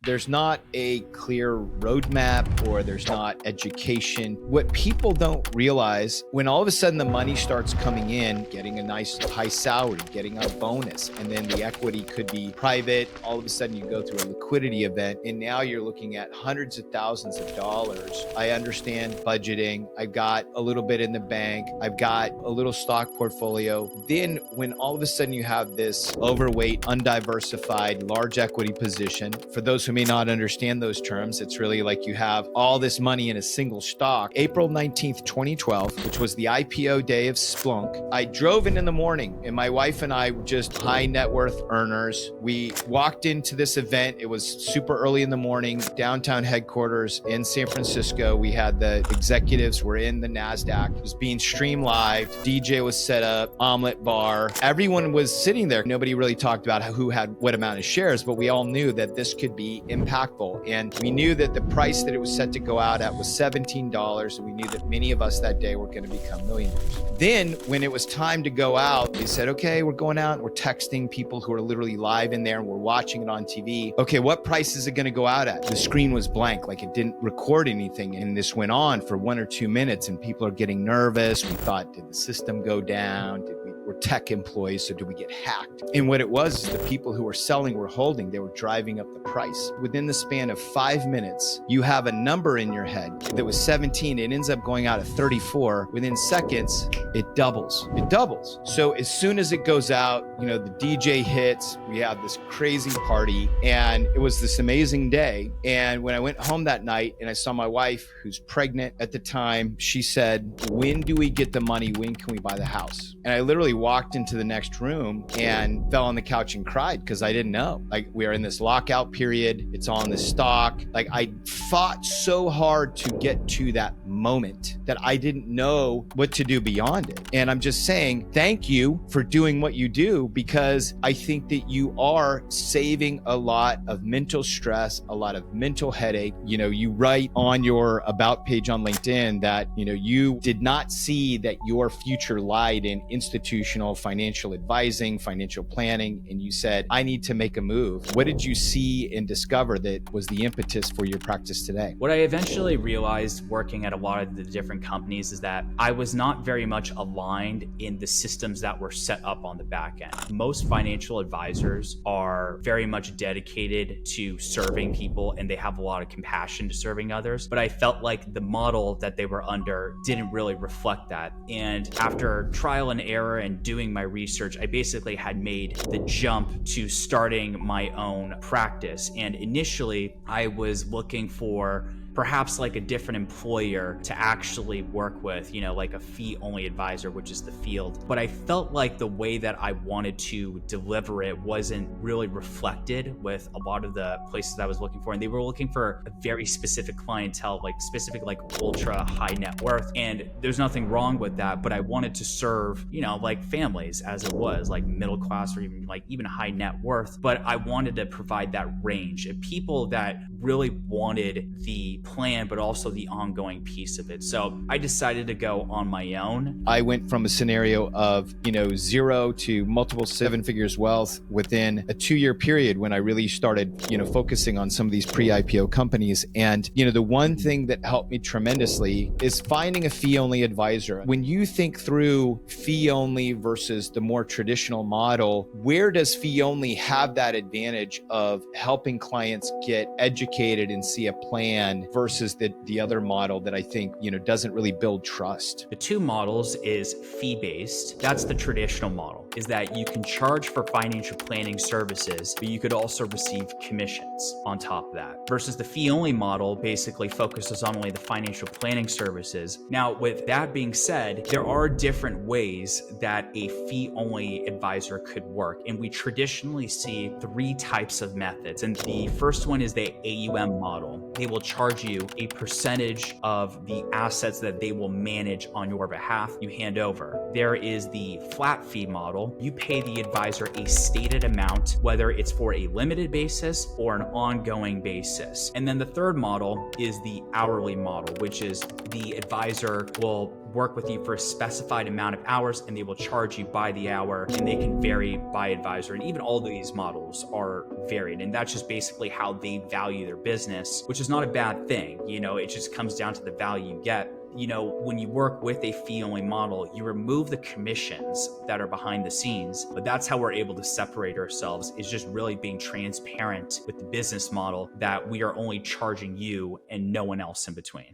There's not a clear roadmap or there's not education. What people don't realize, when all of a sudden the money starts coming in, getting a nice high salary, getting a bonus, and then the equity could be private, all of a sudden you go through a liquidity event and now you're looking at hundreds of thousands of dollars. I understand budgeting. I've got a little bit in the bank. I've got a little stock portfolio. Then when all of a sudden you have this overweight, undiversified, large equity position, for those who may not understand those terms, it's really like you have all this money in a single stock. April 19th, 2012, which was the IPO day of Splunk, I drove in the morning and my wife and I were just high net worth earners. We walked into this event. It was super early in the morning, downtown headquarters in San Francisco. We had the executives were in the NASDAQ. It was being streamed live. DJ was set up, omelet bar. Everyone was sitting there. Nobody really talked about who had what amount of shares, but we all knew that this could be impactful. And we knew that the price that it was set to go out at was $17. And we knew that many of us that day were going to become millionaires. Then when it was time to go out, they said, okay, we're going out. We're texting people who are literally live in there and we're watching it on TV. Okay, what price is it going to go out at? The screen was blank, like it didn't record anything. And this went on for 1 or 2 minutes and people are getting nervous. We thought, did the system go down? We're tech employees, so did we get hacked? And what it was is the people who were selling were holding, they were driving up the price. Within the span of 5 minutes, you have a number in your head that was 17. It ends up going out at 34. Within seconds, it doubles. It doubles. So as soon as it goes out, the DJ hits, we have this crazy party, and it was this amazing day. And when I went home that night and I saw my wife, who's pregnant at the time, she said, when do we get the money? When can we buy the house? And I literally walked into the next room and fell on the couch and cried because I didn't know. Like, we are in this lockout period. It's on the stock. Like, I fought so hard to get to that moment that I didn't know what to do beyond it. And I'm just saying, thank you for doing what you do, because I think that you are saving a lot of mental stress, a lot of mental headache. You write on your about page on LinkedIn that, you did not see that your future lied in institutional financial advising, financial planning, and you said, I need to make a move. What did you see and discover that was the impetus for your practice today? What I eventually realized working at a lot of the different companies is that I was not very much aligned in the systems that were set up on the back end. Most financial advisors are very much dedicated to serving people and they have a lot of compassion to serving others, but I felt like the model that they were under didn't really reflect that. And after trial and error and doing my research, I basically had made the jump to starting my own practice. And initially, I was looking for perhaps like a different employer to actually work with, like a fee-only advisor, which is the field. But I felt like the way that I wanted to deliver it wasn't really reflected with a lot of the places I was looking for. And they were looking for a very specific clientele, like specific, like ultra high net worth. And there's nothing wrong with that, but I wanted to serve, like families as it was, like middle class or even high net worth. But I wanted to provide that range of people that really wanted the plan, but also the ongoing piece of it. So I decided to go on my own. I went from a scenario of, zero to multiple seven figures wealth within a 2-year period when I really started, focusing on some of these pre-IPO companies. And, the one thing that helped me tremendously is finding a fee-only advisor. When you think through fee-only versus the more traditional model, where does fee-only have that advantage of helping clients get educated and see a plan versus the other model that I think, doesn't really build trust? The two models is fee-based. That's the traditional model, is that you can charge for financial planning services, but you could also receive commissions on top of that. Versus the fee-only model basically focuses on only the financial planning services. Now, with that being said, there are different ways that a fee-only advisor could work. And we traditionally see 3 types of methods. And the first one is the AUM model. They will charge you a percentage of the assets that they will manage on your behalf. You hand over. There is the flat fee model. You pay the advisor a stated amount, whether it's for a limited basis or an ongoing basis. And then the third model is the hourly model, which is the advisor will work with you for a specified amount of hours, and they will charge you by the hour, and they can vary by advisor. And even all of these models are varied. And that's just basically how they value their business, which is not a bad thing. It just comes down to the value you get. When you work with a fee-only model, you remove the commissions that are behind the scenes, but that's how we're able to separate ourselves, is just really being transparent with the business model that we are only charging you and no one else in between.